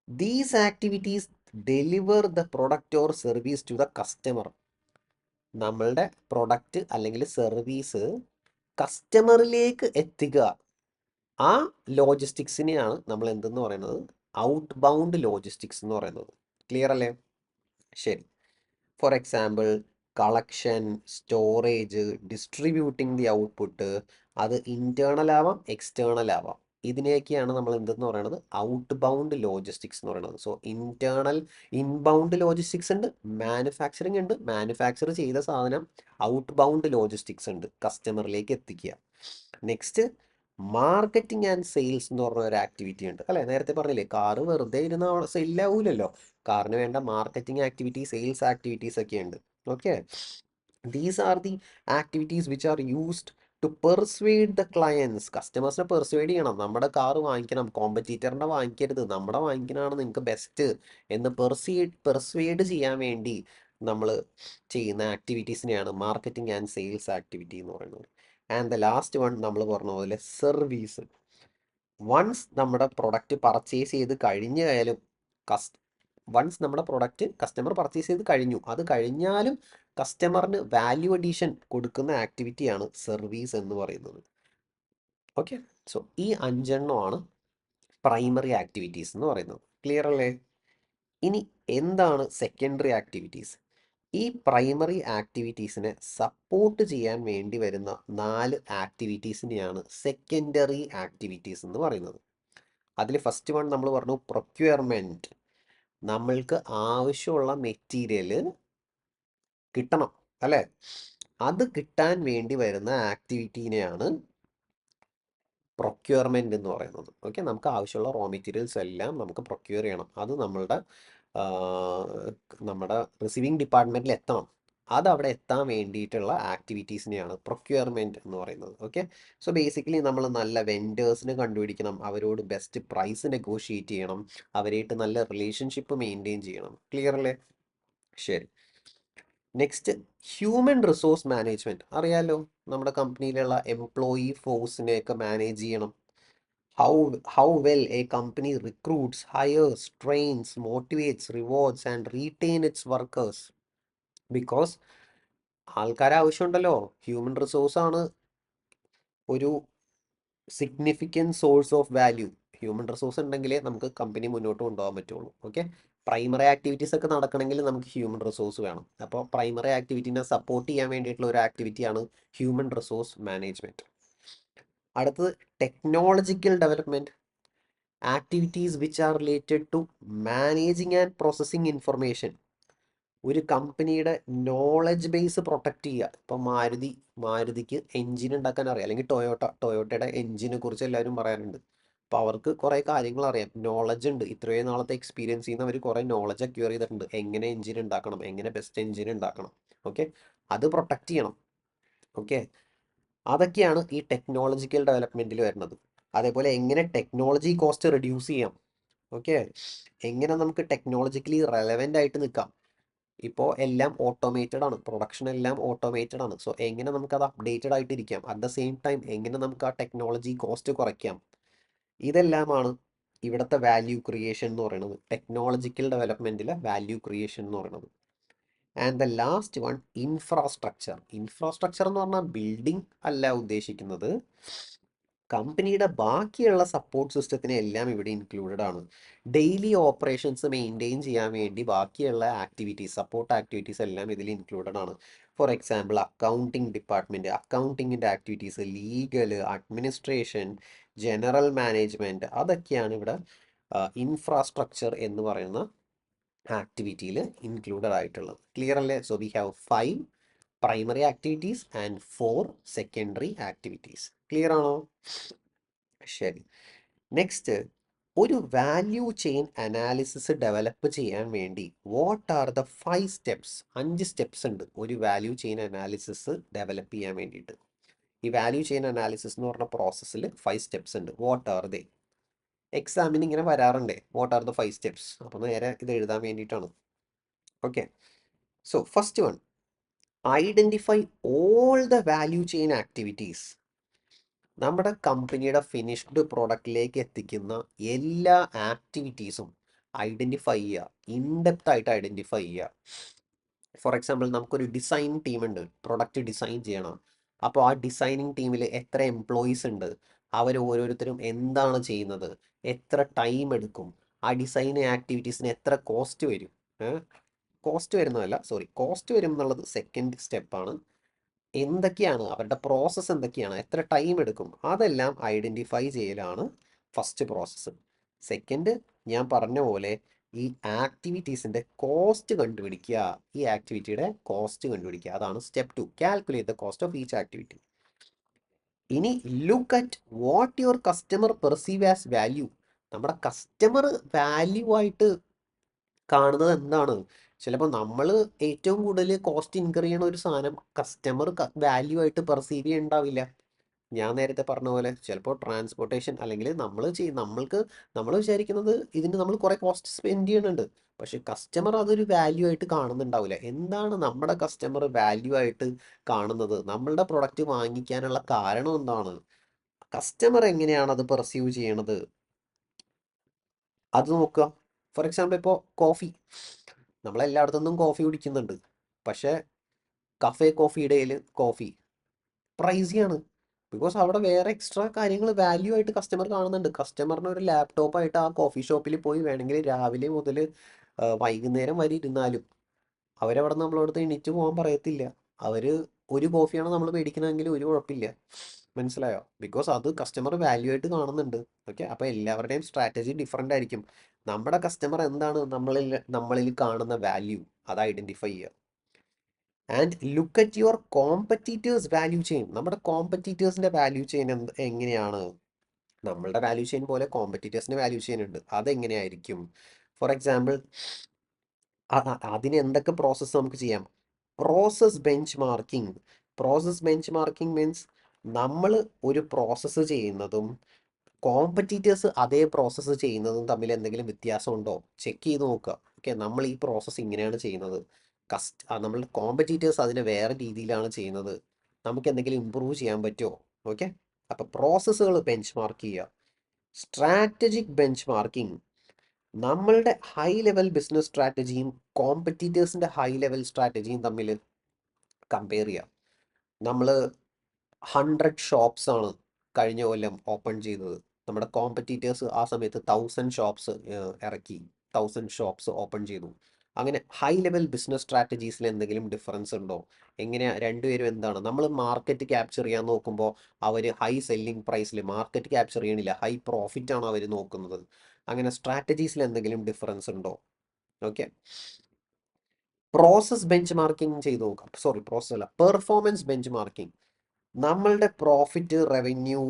These activities deliver the product or service to the customer. നമ്മളുടെ product അല്ലെങ്കിൽ സർവീസ് കസ്റ്റമറിലേക്ക് എത്തിക്കുക. ആ ലോജിസ്റ്റിക്സിനെയാണ് നമ്മൾ എന്തെന്ന് പറയുന്നത്? ഔട്ട് ബൗണ്ട് ലോജിസ്റ്റിക്സ് എന്ന് പറയുന്നത്. ക്ലിയർ അല്ലേ? ശരി. For example, collection, storage, distributing the output, അത് ഇന്റേണൽ ആവാം, എക്സ്റ്റേണൽ ആവാം. ഇതിനെയൊക്കെയാണ് നമ്മൾ എന്തെന്ന് പറയുന്നത്? ഔട്ട് ബൗണ്ട് ലോജിസ്റ്റിക്സ് എന്ന് പറയുന്നത്. സോ ഇൻബൗണ്ട് ലോജിസ്റ്റിക്സ് ഉണ്ട്, മാനുഫാക്ചറിങ് ഉണ്ട്, മാനുഫാക്ചർ ചെയ്ത സാധനം ഔട്ട് ബൗണ്ട് ലോജിസ്റ്റിക്സ് ഉണ്ട്, കസ്റ്റമറിലേക്ക് എത്തിക്കുക. നെക്സ്റ്റ്, മാർക്കറ്റിംഗ് ആൻഡ് സെയിൽസ് എന്ന് പറഞ്ഞ ഒരു ആക്ടിവിറ്റി ഉണ്ട് അല്ലേ? നേരത്തെ പറഞ്ഞില്ലേ, കാറ് വെറുതെ ഇരുന്ന് സെയിലാവൂലല്ലോ, കാറിന് വേണ്ട മാർക്കറ്റിംഗ് ആക്ടിവിറ്റി, സെയിൽസ് ആക്ടിവിറ്റീസ് ഒക്കെ ഉണ്ട്. Okay, these are the activities which are used to persuade the clients. കസ്റ്റമേഴ്സിനെ പെർസ്വേഡ് ചെയ്യണം, നമ്മുടെ കാറ് വാങ്ങിക്കണം, കോമ്പറ്റീറ്ററിൻ്റെ വാങ്ങിക്കരുത്, നമ്മുടെ വാങ്ങിക്കണതാണ് നിങ്ങൾക്ക് ബെസ്റ്റ് എന്ന് പെർസ്വേഡ് ചെയ്യാൻ വേണ്ടി നമ്മൾ ചെയ്യുന്ന ആക്ടിവിറ്റീസിനെയാണ് മാർക്കറ്റിംഗ് ആൻഡ് സെയിൽസ് ആക്ടിവിറ്റി എന്ന് പറയുന്നത്. ആൻഡ് ദ ലാസ്റ്റ് വൺ, നമ്മൾ പറഞ്ഞ പോലെ സർവീസ്. വൺസ് നമ്മുടെ പ്രൊഡക്റ്റ് പർച്ചേസ് ചെയ്ത് കഴിഞ്ഞാലും, വൺസ് നമ്മുടെ പ്രൊഡക്റ്റ് കസ്റ്റമർ പർച്ചേസ് ചെയ്ത് കഴിഞ്ഞു, അത് കഴിഞ്ഞാലും കസ്റ്റമറിന് വാല്യൂ അഡീഷൻ കൊടുക്കുന്ന ആക്ടിവിറ്റിയാണ് സർവീസ് എന്ന് പറയുന്നത്. ഓക്കെ, സോ ഈ 5 പ്രൈമറി ആക്ടിവിറ്റീസ് എന്ന് പറയുന്നത്. ക്ലിയർ അല്ലേ? ഇനി എന്താണ് സെക്കൻഡറി ആക്ടിവിറ്റീസ്? ഈ പ്രൈമറി ആക്ടിവിറ്റീസിനെ സപ്പോർട്ട് ചെയ്യാൻ വേണ്ടി വരുന്ന 4 ആക്ടിവിറ്റീസിനെയാണ് സെക്കൻഡറി ആക്ടിവിറ്റീസ് എന്ന് പറയുന്നത്. അതിൽ ഫസ്റ്റ് വൺ നമ്മൾ പറഞ്ഞു, പ്രൊക്യൂർമെൻറ്റ്. നമ്മൾക്ക് ആവശ്യമുള്ള മെറ്റീരിയൽ കിട്ടണം അല്ലേ? അത് കിട്ടാൻ വേണ്ടി വരുന്ന ആക്ടിവിറ്റീനെയാണ് പ്രൊക്യൂർമെൻറ്റ് എന്ന് പറയുന്നത്. ഓക്കെ, നമുക്ക് ആവശ്യമുള്ള റോ മെറ്റീരിയൽസ് എല്ലാം നമുക്ക് പ്രൊക്യൂർ ചെയ്യണം, അത് നമ്മുടെ റിസീവിങ് ഡിപ്പാർട്ട്മെൻറ്റിൽ എത്തണം. അത് അവിടെ എത്താൻ വേണ്ടിയിട്ടുള്ള ആക്ടിവിറ്റീസിനെയാണ് പ്രൊക്യൂർമെൻറ്റ് എന്ന് പറയുന്നത്. ഓക്കെ, സോ ബേസിക്കലി നമ്മൾ നല്ല വെൻഡേഴ്സിനെ കണ്ടുപിടിക്കണം, അവരോട് ബെസ്റ്റ് പ്രൈസ് നെഗോഷിയേറ്റ് ചെയ്യണം, അവരായിട്ട് നല്ല റിലേഷൻഷിപ്പ് മെയിൻറ്റെയിൻ ചെയ്യണം. ക്ലിയർ അല്ലേ? ശരി. Next, human resource management. അറിയാലോ, നമ്മുടെ കമ്പനിയിലുള്ള എംപ്ലോയി ഫോഴ്സിനെയൊക്കെ മാനേജ് ചെയ്യണം. How well A company recruits, hires, trains, motivates, rewards and retain it's workers. Because ആൾക്കാരെ ആവശ്യമുണ്ടല്ലോ. ഹ്യൂമൻ റിസോഴ്സ് ആണ് ഒരു significant source of value. Human resource ഉണ്ടെങ്കിലേ നമുക്ക് കമ്പനി മുന്നോട്ട് കൊണ്ടുപോകാൻ പറ്റുള്ളൂ. ഓക്കെ, പ്രൈമറി ആക്ടിവിറ്റീസ് ഒക്കെ നടക്കണമെങ്കിൽ നമുക്ക് ഹ്യൂമൻ റിസോഴ്സ് വേണം. അപ്പോൾ പ്രൈമറി ആക്ടിവിറ്റീനെ സപ്പോർട്ട് ചെയ്യാൻ വേണ്ടിയിട്ടുള്ള ഒരു ആക്ടിവിറ്റിയാണ് ഹ്യൂമൻ റിസോഴ്സ് മാനേജ്മെൻറ്റ്. അടുത്തത് technological development activities which are related to managing and processing information. ഒരു കമ്പനിയുടെ നോളജ് ബേസ് പ്രൊട്ടക്റ്റ് ചെയ്യുക. ഇപ്പം മാരുതിക്ക് എൻജിൻ ഉണ്ടാക്കാൻ അറിയാം, അല്ലെങ്കിൽ ടൊയോട്ടയുടെ എൻജിനെ കുറിച്ച് എല്ലാവരും പറയാറുണ്ട്. അപ്പോൾ അവർക്ക് കുറേ കാര്യങ്ങൾ അറിയാം, നോളജ് ഉണ്ട്. ഇത്രയും നാളത്തെ എക്സ്പീരിയൻസ് ചെയ്യുന്നവർ കുറേ നോളജ് അക്വയർ ചെയ്തിട്ടുണ്ട്, എങ്ങനെ എൻജിൻ ഉണ്ടാക്കണം, എങ്ങനെ ബെസ്റ്റ് എൻജിൻ ഉണ്ടാക്കണം. ഓക്കെ, അത് പ്രൊട്ടക്റ്റ് ചെയ്യണം. ഓക്കെ, അതൊക്കെയാണ് ഈ ടെക്നോളജിക്കൽ ഡെവലപ്മെൻറ്റിൽ വരുന്നത്. അതേപോലെ എങ്ങനെ ടെക്നോളജി കോസ്റ്റ് റിഡ്യൂസ് ചെയ്യാം. ഓക്കെ, എങ്ങനെ നമുക്ക് ടെക്നോളജിക്കലി റെലവൻ്റ് ആയിട്ട് നിൽക്കാം. ഇപ്പോൾ എല്ലാം ഓട്ടോമേറ്റഡ് ആണ്, പ്രൊഡക്ഷൻ എല്ലാം ഓട്ടോമേറ്റഡ് ആണ്. സോ എങ്ങനെ നമുക്കത് അപ്ഡേറ്റഡ് ആയിട്ടിരിക്കാം, അറ്റ് ദ സെയിം ടൈം എങ്ങനെ നമുക്ക് ആ ടെക്നോളജി കോസ്റ്റ് കുറയ്ക്കാം. ഇതെല്ലാമാണ് ഇവിടുത്തെ വാല്യൂ ക്രിയേഷൻ എന്ന് പറയുന്നത്, ടെക്നോളജിക്കൽ ഡെവലപ്മെൻറ്റിലെ വാല്യൂ ക്രിയേഷൻ എന്ന് പറയുന്നത്. And the last one, infrastructure. Infrastructure എന്ന് പറഞ്ഞാൽ ബിൽഡിംഗ് അല്ല ഉദ്ദേശിക്കുന്നത്, കമ്പനിയുടെ ബാക്കിയുള്ള സപ്പോർട്ട് സിസ്റ്റത്തിനെ എല്ലാം ഇവിടെ ഇൻക്ലൂഡഡ് ആണ്. ഡെയിലി ഓപ്പറേഷൻസ് മെയിൻറ്റെയിൻ ചെയ്യാൻ വേണ്ടി ബാക്കിയുള്ള ആക്ടിവിറ്റീസ്, സപ്പോർട്ട് ആക്ടിവിറ്റീസ് എല്ലാം ഇതിൽ ഇൻക്ലൂഡഡ് ആണ്. ഫോർ എക്സാമ്പിൾ അക്കൗണ്ടിങ് ഡിപ്പാർട്ട്മെൻറ്റ്, അക്കൗണ്ടിങ്ങിൻ്റെ activities, legal, administration, general management, അതൊക്കെയാണ് ഇവിടെ ഇൻഫ്രാസ്ട്രക്ചർ എന്ന് പറയുന്ന ആക്ടിവിറ്റിയിൽ ഇൻക്ലൂഡഡ് ആയിട്ടുള്ളത്. ക്ലിയർ അല്ലേ? So we have 5 primary activities and 4 secondary activities. Clear ആണോ? ശരി. നെക്സ്റ്റ്, ഒരു വാല്യൂ ചെയിൻ അനാലിസിസ് ഡെവലപ്പ് ചെയ്യാൻ വേണ്ടി what are the 5 steps? 5 steps ഉണ്ട് ഒരു വാല്യൂ ചെയിൻ അനാലിസിസ് ഡെവലപ്പ് ചെയ്യാൻ വേണ്ടിയിട്ട്. ഈ വാല്യൂ ചെയിൻ അനാലിസിസ് എന്ന് പറഞ്ഞ പ്രോസസ്സിൽ 5 സ്റ്റെപ്സ് ഉണ്ട്. What are they? എക്സാമിന് ഇങ്ങനെ വരാറുണ്ടേ, വാട്ട് ആർ ദ 5 സ്റ്റെപ്സ്. അപ്പോൾ നേരെ ഇത് എഴുതാൻ വേണ്ടിയിട്ടാണ്. Okay, so first one, identify all the value chain activities. നമ്മുടെ കമ്പനിയുടെ ഫിനിഷ്ഡ് പ്രോഡക്റ്റിലേക്ക് എത്തിക്കുന്ന എല്ലാ ആക്ടിവിറ്റീസും ഐഡൻറ്റിഫൈ ചെയ്യുക, ഇൻഡെപ്ത് ആയിട്ട് ഐഡൻറ്റിഫൈ ചെയ്യുക. ഫോർ എക്സാമ്പിൾ, നമുക്കൊരു ഡിസൈൻ ടീമുണ്ട്, പ്രൊഡക്റ്റ് ഡിസൈൻ ചെയ്യണം. അപ്പോൾ ആ ഡിസൈനിങ് ടീമിൽ എത്ര എംപ്ലോയീസ് ഉണ്ട്, അവർ ഓരോരുത്തരും എന്താണ് ചെയ്യുന്നത്, എത്ര ടൈം എടുക്കും, ആ ഡിസൈൻ ആക്ടിവിറ്റീസിന് എത്ര കോസ്റ്റ് വരും. കോസ്റ്റ് വരുന്നതല്ല, സോറി, കോസ്റ്റ് വരും എന്നുള്ളത് സെക്കൻഡ് സ്റ്റെപ്പാണ്. എന്തൊക്കെയാണ് അവരുടെ പ്രോസസ്സ്, എന്തൊക്കെയാണ്, എത്ര ടൈം എടുക്കും, അതെല്ലാം ഐഡൻറ്റിഫൈ ചെയ്യലാണ് ഫസ്റ്റ് പ്രോസസ്സ്. സെക്കൻഡ്, ഞാൻ പറഞ്ഞ പോലെ ഈ ആക്ടിവിറ്റീസിൻ്റെ കോസ്റ്റ് കണ്ടുപിടിക്കുക. ഈ ആക്ടിവിറ്റിയുടെ കോസ്റ്റ് കണ്ടുപിടിക്കുക, അതാണ് step 2, calculate the cost of each activity. ഇനി look at what your customer perceive as value. നമ്മുടെ കസ്റ്റമർ വാല്യൂ ആയിട്ട് കാണുന്നത് എന്താണ്? ചിലപ്പോൾ നമ്മൾ ഏറ്റവും കൂടുതൽ കോസ്റ്റ് ഇൻകർ ചെയ്യണ ഒരു സാധനം കസ്റ്റമർ വാല്യൂ ആയിട്ട് പെർസീവ് ചെയ്യുന്നുണ്ടാവില്ല. ഞാൻ നേരത്തെ പറഞ്ഞ പോലെ ചിലപ്പോൾ ട്രാൻസ്പോർട്ടേഷൻ, അല്ലെങ്കിൽ നമ്മൾ വിചാരിക്കുന്നത് ഇതിന് നമ്മൾ കുറേ കോസ്റ്റ് സ്പെൻഡ് ചെയ്യുന്നുണ്ട്, പക്ഷെ കസ്റ്റമർ അതൊരു വാല്യൂ ആയിട്ട് കാണുന്നുണ്ടാവില്ല. എന്താണ് നമ്മുടെ കസ്റ്റമർ വാല്യൂ ആയിട്ട് കാണുന്നത്? നമ്മളുടെ പ്രൊഡക്റ്റ് വാങ്ങിക്കാനുള്ള കാരണം എന്താണ്? കസ്റ്റമർ എങ്ങനെയാണ് അത് പെർസീവ് ചെയ്യണത്, അത് നോക്കുക. ഫോർ എക്സാമ്പിൾ, ഇപ്പോൾ കോഫി, നമ്മളെല്ലായിടത്തുനിന്നും കോഫി കുടിക്കുന്നുണ്ട്, പക്ഷേ കഫേ കോഫിയുടെയിൽ കോഫി പ്രൈസിയാണ്. ബിക്കോസ് അവിടെ വേറെ എക്സ്ട്രാ കാര്യങ്ങൾ വാല്യൂ ആയിട്ട് കസ്റ്റമർ കാണുന്നുണ്ട്. കസ്റ്റമറിന് ഒരു ലാപ്ടോപ്പായിട്ട് ആ കോഫി ഷോപ്പിൽ പോയി വേണമെങ്കിൽ രാവിലെ മുതൽ വൈകുന്നേരം വരെ ഇരുന്നാലും അവരവിടെ നമ്മളടുത്ത് എണീറ്റ് പോകാൻ പറയത്തില്ല. അവർ ഒരു കോഫിയാണ് നമ്മൾ മേടിക്കണമെങ്കിൽ ഒരു കുഴപ്പമില്ല. മനസ്സിലായോ? ബിക്കോസ് അത് കസ്റ്റമർ വാല്യൂ ആയിട്ട് കാണുന്നുണ്ട്. ഓക്കെ, അപ്പോൾ എല്ലാവരുടെയും സ്ട്രാറ്റജി ഡിഫറെൻ്റ് ആയിരിക്കും. നമ്മുടെ കസ്റ്റമർ എന്താണ് നമ്മളിൽ കാണുന്ന വാല്യൂ, അത് ഐഡൻറ്റിഫൈ ചെയ്യുക. And look at your competitors value chain. നമ്മുടെ കോമ്പറ്റീറ്റേഴ്സിൻ്റെ വാല്യൂ ചെയിൻ എങ്ങനെയാണ്? നമ്മളുടെ വാല്യൂ ചെയിൻ പോലെ കോമ്പറ്റീറ്റേഴ്സിൻ്റെ വാല്യൂ ചെയിൻ ഉണ്ട്, അതെങ്ങനെയായിരിക്കും? ഫോർ എക്സാമ്പിൾ, അതിന് എന്തൊക്കെ പ്രോസസ്സ് നമുക്ക് ചെയ്യാം? Process bench marking. Process bench marking means നമ്മൾ ഒരു പ്രോസസ്സ് ചെയ്യുന്നതും കോമ്പറ്റീറ്റേഴ്സ് അതേ പ്രോസസ്സ് ചെയ്യുന്നതും തമ്മിൽ എന്തെങ്കിലും വ്യത്യാസമുണ്ടോ ചെക്ക് ചെയ്ത് നോക്കുക. ഓക്കെ, നമ്മൾ ഈ പ്രോസസ്സ് ഇങ്ങനെയാണ് ചെയ്യുന്നത്, നമ്മളുടെ കോമ്പറ്റീറ്റേഴ്സ് അതിനെ വേറെ രീതിയിലാണ് ചെയ്യുന്നത്, നമുക്ക് എന്തെങ്കിലും ഇമ്പ്രൂവ് ചെയ്യാൻ പറ്റുമോ? ഓക്കെ, അപ്പോൾ പ്രോസസ്സുകൾ ബെഞ്ച് മാർക്ക് ചെയ്യുക. സ്ട്രാറ്റജിക് ബെഞ്ച് മാർക്കിംഗ്, നമ്മളുടെ ഹൈ ലെവൽ ബിസിനസ് സ്ട്രാറ്റജിയും കോമ്പറ്റീറ്റേഴ്സിൻ്റെ ഹൈ ലെവൽ സ്ട്രാറ്റജിയും തമ്മിൽ കമ്പയർ ചെയ്യുക. നമ്മൾ 100 ഷോപ്സ് ആണ് കഴിഞ്ഞ കൊല്ലം ഓപ്പൺ ചെയ്തത്. നമ്മുടെ കോമ്പറ്റീറ്റേഴ്സ് ആ സമയത്ത് 1000 ഷോപ്സ് ഇറക്കി, 1000 ഷോപ്സ് ഓപ്പൺ ചെയ്തു. അങ്ങനെ ഹൈ ലെവൽ ബിസിനസ് സ്ട്രാറ്റജീസിൽ എന്തെങ്കിലും ഡിഫറൻസ് ഉണ്ടോ? എങ്ങനെയാ രണ്ടുപേരും എന്താണ്? നമ്മൾ മാർക്കറ്റ് ക്യാപ്ചർ ചെയ്യാൻ നോക്കുമ്പോൾ അവർ ഹൈ സെല്ലിംഗ് പ്രൈസിൽ മാർക്കറ്റ് ക്യാപ്ചർ ചെയ്യണില്ല, ഹൈ പ്രോഫിറ്റ് ആണ് അവർ നോക്കുന്നത്. അങ്ങനെ സ്ട്രാറ്റജീസിൽ എന്തെങ്കിലും ഡിഫറൻസ് ഉണ്ടോ? ഓക്കെ. പ്രോസസ് ബെഞ്ച് മാർക്കിംഗ് ചെയ്ത് നോക്കാം. സോറി, പ്രോസസ് അല്ല, പെർഫോമൻസ് ബെഞ്ച് മാർക്കിംഗ്. നമ്മളുടെ പ്രോഫിറ്റ്, റവന്യൂ,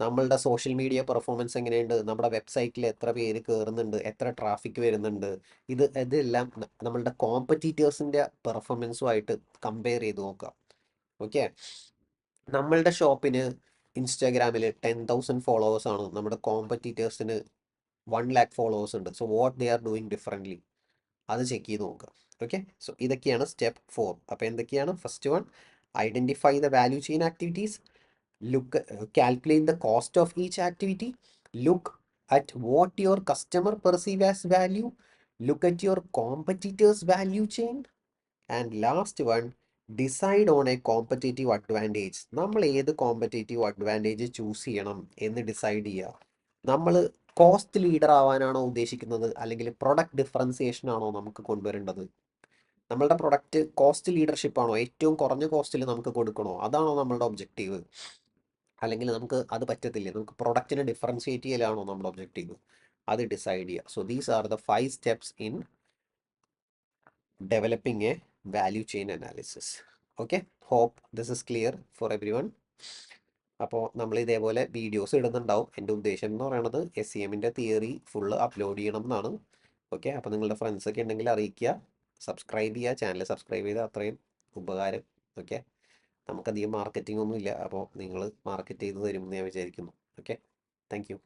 നമ്മളുടെ സോഷ്യൽ മീഡിയ പെർഫോമൻസ് എങ്ങനെയുണ്ട്, നമ്മുടെ വെബ്സൈറ്റിൽ എത്ര പേര് കയറുന്നുണ്ട്, എത്ര ട്രാഫിക് വരുന്നുണ്ട്, ഇതെല്ലാം നമ്മളുടെ കോമ്പറ്റീറ്റേഴ്സിൻ്റെ പെർഫോമൻസുമായിട്ട് കമ്പയർ ചെയ്ത് നോക്കുക. ഓക്കെ. നമ്മളുടെ ഷോപ്പിന് ഇൻസ്റ്റാഗ്രാമിൽ 10,000 ഫോളോവേഴ്സ് ആണ്, നമ്മുടെ കോമ്പറ്റീറ്റേഴ്സിന് 1 lakh ഫോളോവേഴ്സ് ഉണ്ട്. So what they are doing differently, അത് ചെക്ക് ചെയ്ത് നോക്കുക. ഓക്കെ. സോ ഇതൊക്കെയാണ് സ്റ്റെപ്പ് 4. അപ്പോൾ എന്തൊക്കെയാണ്? First one, identify the value chain activities, calculate the cost of each activity, look at what your customer perceive as value, look at your competitors value chain, and last one, decide on a competitive advantage. നമ്മൾ ഏത് competitive advantage choose ചെയ്യണം എന്ന് decide ചെയ്യുക. നമ്മൾ cost leader ആവാനാണോ ഉദ്ദേശിക്കുന്നത്, അല്ലെങ്കിൽ product differentiation ആണോ നമുക്ക് കൊണ്ടുവരേണ്ടത്? നമ്മളുടെ പ്രൊഡക്റ്റ് കോസ്റ്റ് ലീഡർഷിപ്പ് ആണോ, ഏറ്റവും കുറഞ്ഞ കോസ്റ്റിൽ നമുക്ക് കൊടുക്കണോ, അതാണോ നമ്മളുടെ ഒബ്ജക്റ്റീവ്? അല്ലെങ്കിൽ നമുക്ക് അത് പറ്റത്തില്ലേ, നമുക്ക് പ്രൊഡക്റ്റിനെ ഡിഫറൻഷിയേറ്റ് ചെയ്യലാണോ നമ്മുടെ ഒബ്ജക്റ്റീവ്? അത് ഡിസൈഡ് ചെയ്യുക. So these are the 5 steps in developing a value chain analysis. Okay, hope this is clear for everyone. അപ്പോൾ നമ്മൾ ഇതേപോലെ വീഡിയോസ് ഇടുന്നുണ്ടാവും. എൻ്റെ ഉദ്ദേശം എന്ന് പറയുന്നത് SEMൻ്റെ തിയറി ഫുള്ള് അപ്ലോഡ് ചെയ്യണം എന്നാണ്. ഓക്കെ, അപ്പോൾ നിങ്ങളുടെ ഫ്രണ്ട്സൊക്കെ ഉണ്ടെങ്കിൽ അറിയിക്കുക. സബ്സ്ക്രൈബ് ചെയ്യുക, ചാനൽ സബ്സ്ക്രൈബ് ചെയ്താൽ അത്രയും ഉപകാരം. ഓക്കെ, നമുക്കധികം മാർക്കറ്റിംഗ് ഒന്നും ഇല്ല, അപ്പോൾ നിങ്ങൾ മാർക്കറ്റ് ചെയ്ത് തരുമെന്ന് ഞാൻ വിചാരിക്കുന്നു. Okay, thank you.